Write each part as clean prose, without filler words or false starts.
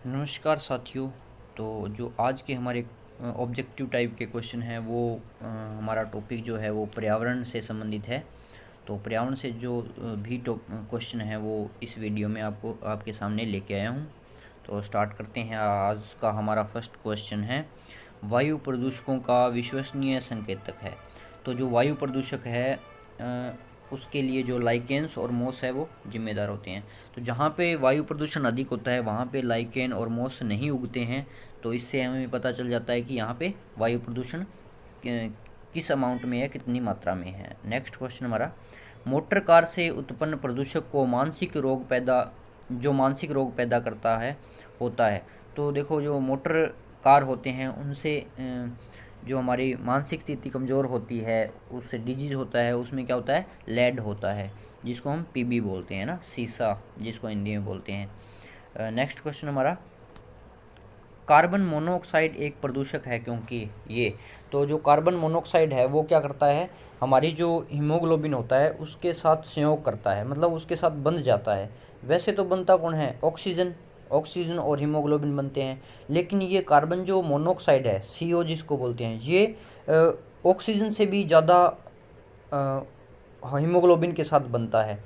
नमस्कार साथियों। तो जो आज के हमारे ऑब्जेक्टिव टाइप के क्वेश्चन हैं वो हमारा टॉपिक जो है वो पर्यावरण से संबंधित है। तो पर्यावरण से जो भी क्वेश्चन है वो इस वीडियो में आपके सामने लेके आया हूँ। तो स्टार्ट करते हैं। आज का हमारा फर्स्ट क्वेश्चन है, वायु प्रदूषकों का विश्वसनीय संकेतक है। तो जो वायु प्रदूषक है उसके लिए जो लाइकेन्स और मोस है वो जिम्मेदार होते हैं। तो जहाँ पे वायु प्रदूषण अधिक होता है वहाँ पे लाइकेन और मोस नहीं उगते हैं। तो इससे हमें पता चल जाता है कि यहाँ पे वायु प्रदूषण किस अमाउंट में है, कितनी मात्रा में है। नेक्स्ट क्वेश्चन हमारा, मोटर कार से उत्पन्न प्रदूषक को मानसिक रोग पैदा करता है होता है। तो देखो, जो मोटर कार होते हैं उनसे जो हमारी मानसिक स्थिति कमज़ोर होती है उससे डिजीज़ होता है। उसमें क्या होता है, लेड होता है जिसको हम पीबी बोलते हैं ना, सीसा जिसको हिंदी में बोलते हैं। नेक्स्ट क्वेश्चन हमारा, कार्बन मोनोऑक्साइड एक प्रदूषक है क्योंकि ये। तो जो कार्बन मोनोऑक्साइड है वो क्या करता है, हमारी जो हीमोग्लोबिन होता है उसके साथ संयोग करता है, मतलब उसके साथ बंध जाता है। वैसे तो बनता कौन है, ऑक्सीजन और हीमोग्लोबिन बनते हैं, लेकिन ये कार्बन जो मोनोऑक्साइड है, CO जिसको बोलते हैं, ये ऑक्सीजन से भी ज़्यादा हीमोग्लोबिन के साथ बनता है।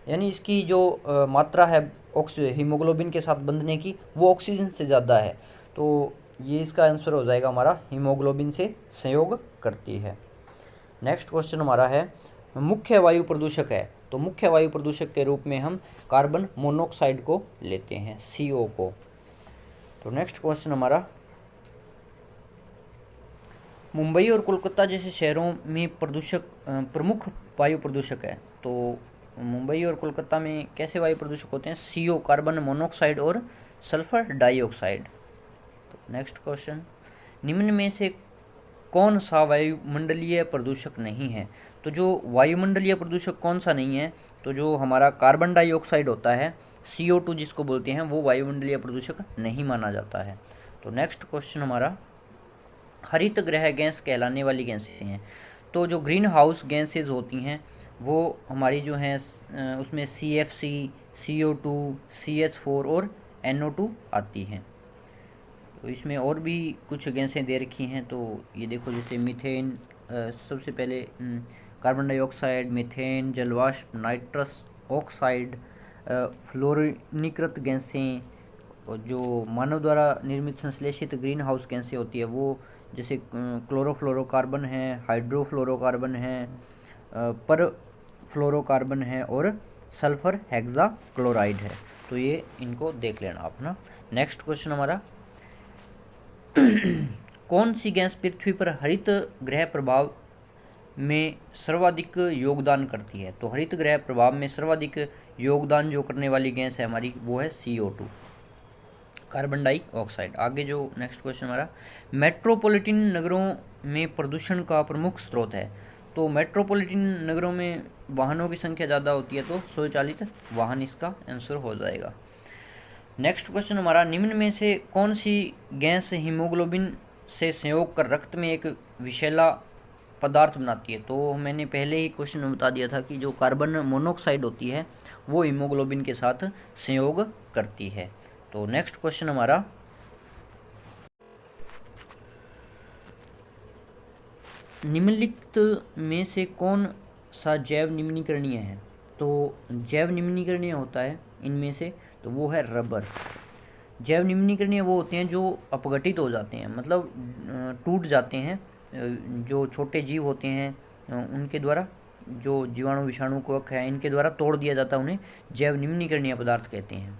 यानी इसकी जो मात्रा है हीमोग्लोबिन के साथ बंधने की वो ऑक्सीजन से ज़्यादा है। तो ये इसका आंसर हो जाएगा हमारा, हीमोग्लोबिन से संयोग करती है। नेक्स्ट क्वेश्चन हमारा है, मुख्य वायु प्रदूषक है। तो मुख्य वायु प्रदूषक के रूप में हम कार्बन मोनोऑक्साइड को लेते हैं, CO को। तो नेक्स्ट क्वेश्चन हमारा, मुंबई और कोलकाता जैसे शहरों में प्रमुख वायु प्रदूषक है। तो मुंबई और कोलकाता में कैसे वायु प्रदूषक होते हैं, CO कार्बन मोनोऑक्साइड और सल्फर डाइऑक्साइड। तो नेक्स्ट क्वेश्चन, निम्न में से कौन सा वायुमंडलीय प्रदूषक नहीं है। तो जो वायुमंडलीय प्रदूषक कौन सा नहीं है, तो जो हमारा कार्बन डाइऑक्साइड होता है, CO2 जिसको बोलते हैं, वो वायुमंडलीय प्रदूषक नहीं माना जाता है। तो नेक्स्ट क्वेश्चन हमारा, हरित गृह गैस कहलाने वाली गैसें हैं। तो जो ग्रीन हाउस गैसेज होती हैं वो हमारी जो हैं उसमें CFC, CO2, CH4 और NO2 आती हैं। तो इसमें और भी कुछ गैसें दे रखी हैं। तो ये देखो, जैसे मीथेन, सबसे पहले कार्बन डाइऑक्साइड, मीथेन, जलवाष्प, नाइट्रस ऑक्साइड, फ्लोरीनीकृत गैसें, और जो मानव द्वारा निर्मित संश्लेषित ग्रीन हाउस गैसें होती है वो जैसे क्लोरोफ्लोरोकार्बन है, हाइड्रोफ्लोरोकार्बन है, पर फ्लोरोकार्बन है और सल्फर हेक्सा क्लोराइड है। तो ये इनको देख लेना आप ना। नेक्स्ट क्वेश्चन हमारा, कौन सी गैस पृथ्वी पर हरित गृह प्रभाव में सर्वाधिक योगदान करती है। तो हरित गृह प्रभाव में सर्वाधिक योगदान जो करने वाली गैस है हमारी वो है CO2, कार्बन डाइऑक्साइड। आगे जो नेक्स्ट क्वेश्चन हमारा, मेट्रोपॉलिटन नगरों में प्रदूषण का प्रमुख स्रोत है। तो मेट्रोपॉलिटन नगरों में वाहनों की संख्या ज़्यादा होती है, तो स्वचालित वाहन इसका आंसर हो जाएगा। नेक्स्ट क्वेश्चन हमारा, निम्न में से कौन सी गैस हीमोग्लोबिन से संयोग कर रक्त में एक विषैला पदार्थ बनाती है। तो मैंने पहले ही क्वेश्चन में बता दिया था कि जो कार्बन मोनोऑक्साइड होती है वो हीमोग्लोबिन के साथ संयोग करती है। तो नेक्स्ट क्वेश्चन हमारा, निम्नलिखित में से कौन सा जैव निम्नीकरणीय है। तो जैव निम्नीकरणीय होता है इनमें से, तो वो है रबर। जैव निम्नीकरणीय वो होते हैं जो अपघटित हो जाते हैं, मतलब टूट जाते हैं। जो छोटे जीव होते हैं उनके द्वारा, जो जीवाणु विषाणु को है इनके द्वारा तोड़ दिया जाता है, उन्हें जैव निम्नीकरणीय पदार्थ कहते हैं,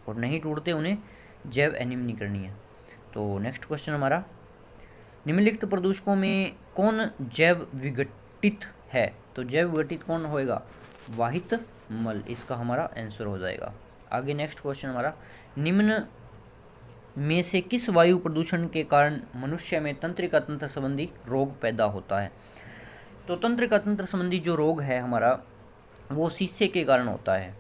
और नहीं टूटते उन्हें जैव अनिम्नीकरणीय। तो नेक्स्ट क्वेश्चन हमारा, निम्नलिखित प्रदूषकों में कौन जैव विघटित है। तो जैव विघटित कौन होएगा, वाहित मल इसका हमारा आंसर हो जाएगा। आगे नेक्स्ट क्वेश्चन हमारा, निम्न में से किस वायु प्रदूषण के कारण मनुष्य में तंत्रिका तंत्र संबंधी रोग पैदा होता है। तो तंत्रिका तंत्र संबंधी जो रोग है हमारा वो शीशे के कारण होता है।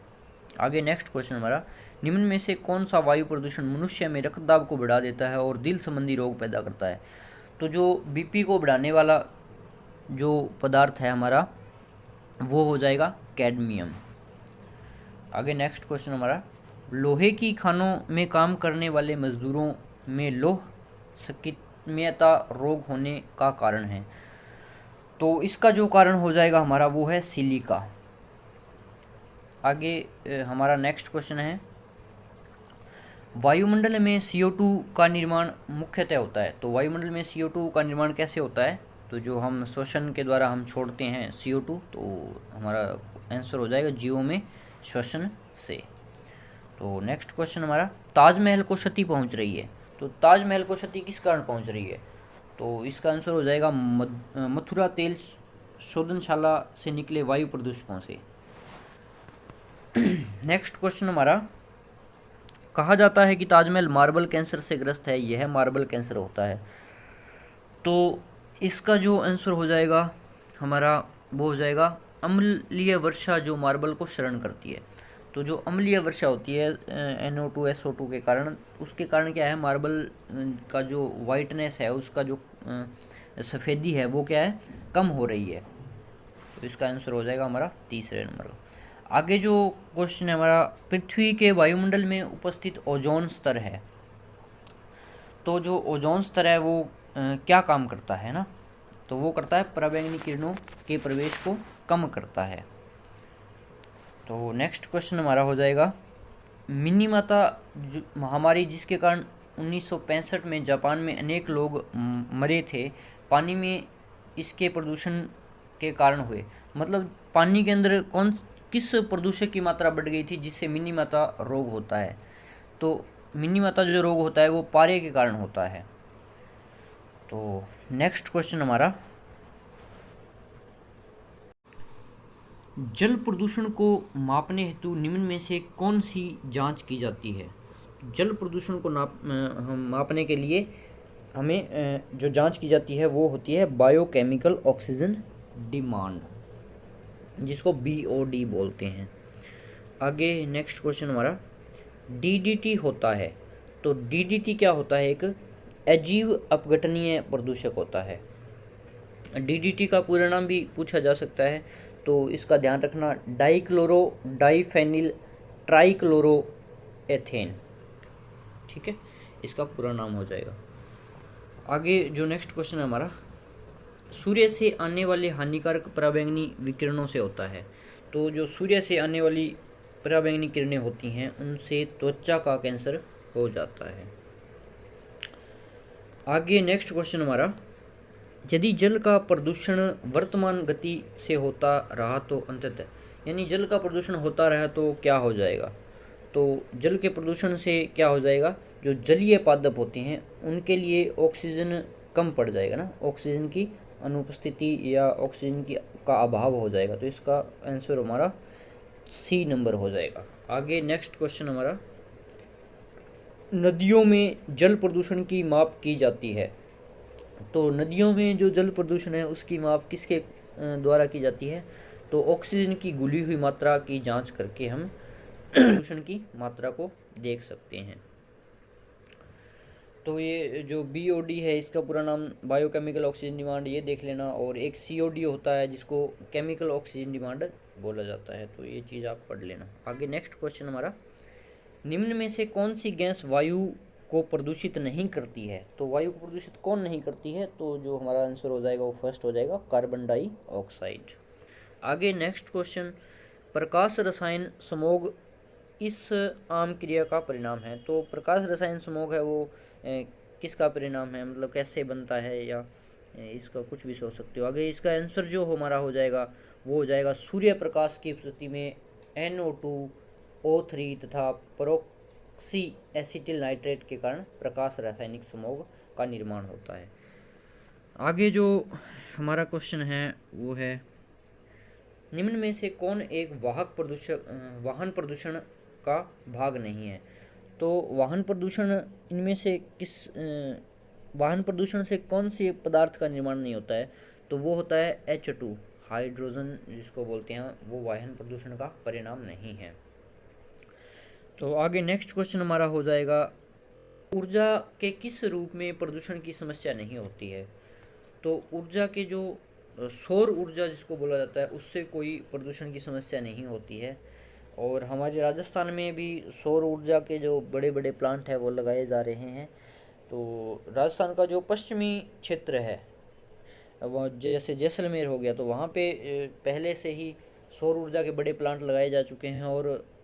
आगे नेक्स्ट क्वेश्चन हमारा, निम्न में से कौन सा वायु प्रदूषण मनुष्य में रक्तदाब को बढ़ा देता है और दिल संबंधी रोग पैदा करता है। तो जो BP को बढ़ाने वाला जो पदार्थ है हमारा वो हो जाएगा कैडमियम। आगे नेक्स्ट क्वेश्चन हमारा, लोहे की खानों में काम करने वाले मजदूरों में लौह सक्रियता रोग होने का कारण है। तो इसका जो कारण हो जाएगा हमारा वो है सिलिका। आगे हमारा नेक्स्ट क्वेश्चन है, वायुमंडल में CO2 का निर्माण मुख्यतः होता है। तो वायुमंडल में CO2 का निर्माण कैसे होता है? तो जो हम श्वसन के द्वारा हम छोड़ते हैं CO2, तो हमारा आंसर हो जाएगा जीवों में श्वसन से। तो नेक्स्ट क्वेश्चन हमारा, ताजमहल को क्षति पहुंच रही है। तो ताजमहल को क्षति किस कारण पहुंच रही है? तो इसका आंसर हो जाएगा मथुरा तेल शोधनशाला से निकले वायु प्रदूषकों से। नेक्स्ट क्वेश्चन हमारा, कहा जाता है कि ताजमहल मार्बल कैंसर से ग्रस्त है। यह मार्बल कैंसर होता है। तो इसका जो आंसर हो जाएगा हमारा वो हो जाएगा अम्लीय वर्षा जो मार्बल को क्षरण करती है। तो जो अम्लीय वर्षा होती है NO2 SO2 के कारण, उसके कारण क्या है, मार्बल का जो वाइटनेस है, उसका जो सफ़ेदी है वो क्या है, कम हो रही है। तो इसका आंसर हो जाएगा हमारा तीसरे नंबर। आगे जो क्वेश्चन है हमारा, पृथ्वी के वायुमंडल में उपस्थित ओजोन स्तर है। तो जो ओजोन स्तर है वो क्या काम करता है ना? तो वो करता है पराबैंगनी किरणों के प्रवेश को कम करता है। तो नेक्स्ट क्वेश्चन हमारा हो जाएगा, मिनीमाता महामारी जिसके कारण 1965 में जापान में अनेक लोग मरे थे, पानी में इसके प्रदूषण के कारण हुए। मतलब पानी के अंदर किस प्रदूषक की मात्रा बढ़ गई थी जिससे मिनीमाता रोग होता है? तो मिनीमाता जो रोग होता है वो पारे के कारण होता है। तो नेक्स्ट क्वेश्चन हमारा, जल प्रदूषण को मापने हेतु निम्न में से कौन सी जांच की जाती है? जल प्रदूषण को मापने के लिए हमें जो जांच की जाती है वो होती है बायोकेमिकल ऑक्सीजन डिमांड, जिसको BOD बोलते हैं। आगे नेक्स्ट क्वेश्चन हमारा, DDT होता है। तो DDT क्या होता है? एक अजीव अपघटनीय प्रदूषक होता है। DDT का पूरा नाम भी पूछा जा सकता है, तो इसका ध्यान रखना, डाइक्लोरो डाइफेनिल ट्राइक्लोरो एथेन। ठीक है, इसका पूरा नाम हो जाएगा। आगे जो नेक्स्ट क्वेश्चन है हमारा, सूर्य से आने वाले हानिकारक पराबैंगनी विकिरणों से होता है। तो जो सूर्य से आने वाली पराबैंगनी किरणें होती हैं उनसे त्वचा का कैंसर हो जाता है। आगे नेक्स्ट क्वेश्चन हमारा, यदि जल का प्रदूषण वर्तमान गति से होता रहा तो अंततः, यानी जल का प्रदूषण होता रहा तो क्या हो जाएगा? तो जल के प्रदूषण से क्या हो जाएगा, जो जलीय पादप होते हैं उनके लिए ऑक्सीजन कम पड़ जाएगा ना, ऑक्सीजन की अनुपस्थिति या ऑक्सीजन का अभाव हो जाएगा। तो इसका आंसर हमारा C नंबर हो जाएगा। आगे नेक्स्ट क्वेश्चन हमारा, नदियों में जल प्रदूषण की माप की जाती है। तो नदियों में जो जल प्रदूषण है उसकी माप किसके द्वारा की जाती है? तो ऑक्सीजन की घुली हुई मात्रा की जांच करके हम प्रदूषण की मात्रा को देख सकते हैं। तो ये जो BOD है इसका पूरा नाम बायोकेमिकल ऑक्सीजन डिमांड, ये देख लेना। और एक COD होता है जिसको केमिकल ऑक्सीजन डिमांड बोला जाता है, तो ये चीज़ आप पढ़ लेना। आगे नेक्स्ट क्वेश्चन हमारा, निम्न में से कौन सी गैस वायु को प्रदूषित नहीं करती है? तो वायु को प्रदूषित कौन नहीं करती है? तो जो हमारा आंसर हो जाएगा वो फर्स्ट हो जाएगा कार्बन डाइऑक्साइड। आगे नेक्स्ट क्वेश्चन, प्रकाश रसायन समोग इस आम क्रिया का परिणाम है। तो प्रकाश रसायन समोग है वो किसका परिणाम है, मतलब कैसे बनता है, या इसका कुछ भी सोच सकते हो। आगे इसका आंसर जो हमारा हो जाएगा वो हो जाएगा सूर्य प्रकाश की स्थिति में NO2O3 तथा परऑक्सी एसिटिल नाइट्रेट के कारण प्रकाश रासायनिक समोग का निर्माण होता है। आगे जो हमारा क्वेश्चन है वो है, निम्न में से कौन एक वाहन प्रदूषण का भाग नहीं है? तो वाहन प्रदूषण इनमें से वाहन प्रदूषण से कौन से पदार्थ का निर्माण नहीं होता है? तो वो होता है H2 हाइड्रोजन जिसको बोलते हैं, वो वाहन प्रदूषण का परिणाम नहीं है। तो आगे नेक्स्ट क्वेश्चन हमारा हो जाएगा, ऊर्जा के किस रूप में प्रदूषण की समस्या नहीं होती है? तो ऊर्जा के जो सौर ऊर्जा जिसको बोला जाता है उससे कोई प्रदूषण की समस्या नहीं होती है। और हमारे राजस्थान में भी सौर ऊर्जा के जो बड़े बड़े प्लांट हैं वो लगाए जा रहे हैं। तो राजस्थान का जो पश्चिमी क्षेत्र है, वो जैसे जैसलमेर हो गया, तो वहाँ पे पहले से ही सौर ऊर्जा के बड़े प्लांट लगाए जा चुके हैं,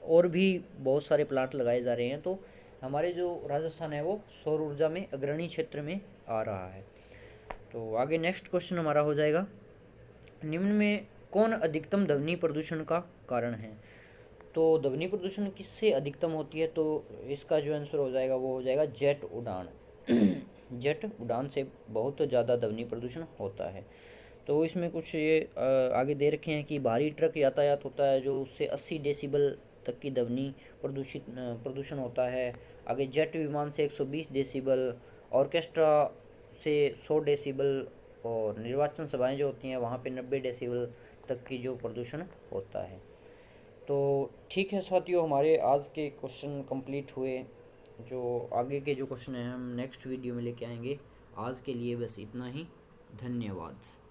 और भी बहुत सारे प्लांट लगाए जा रहे हैं। तो हमारे जो राजस्थान है वो सौर ऊर्जा में अग्रणी क्षेत्र में आ रहा है। तो आगे नेक्स्ट क्वेश्चन हमारा हो जाएगा, निम्न में कौन अधिकतम ध्वनि प्रदूषण का कारण है? तो ध्वनि प्रदूषण किससे अधिकतम होती है? तो इसका जो आंसर हो जाएगा वो हो जाएगा जेट उड़ान। जेट उड़ान से बहुत ज़्यादा ध्वनि प्रदूषण होता है। तो इसमें कुछ ये आगे दे रखे हैं कि भारी ट्रक यातायात होता है जो उससे 80 डेसिबल तक की ध्वनि प्रदूषण होता है। आगे जेट विमान से 120 डेसिबल, ऑर्केस्ट्रा से 100 डेसिबल, और निर्वाचन सभाएं जो होती हैं वहाँ पे 90 डेसिबल तक की जो प्रदूषण होता है। तो ठीक है साथियों, हमारे आज के क्वेश्चन कंप्लीट हुए। जो आगे के जो क्वेश्चन हैं हम नेक्स्ट वीडियो में लेके आएंगे। आज के लिए बस इतना ही। धन्यवाद।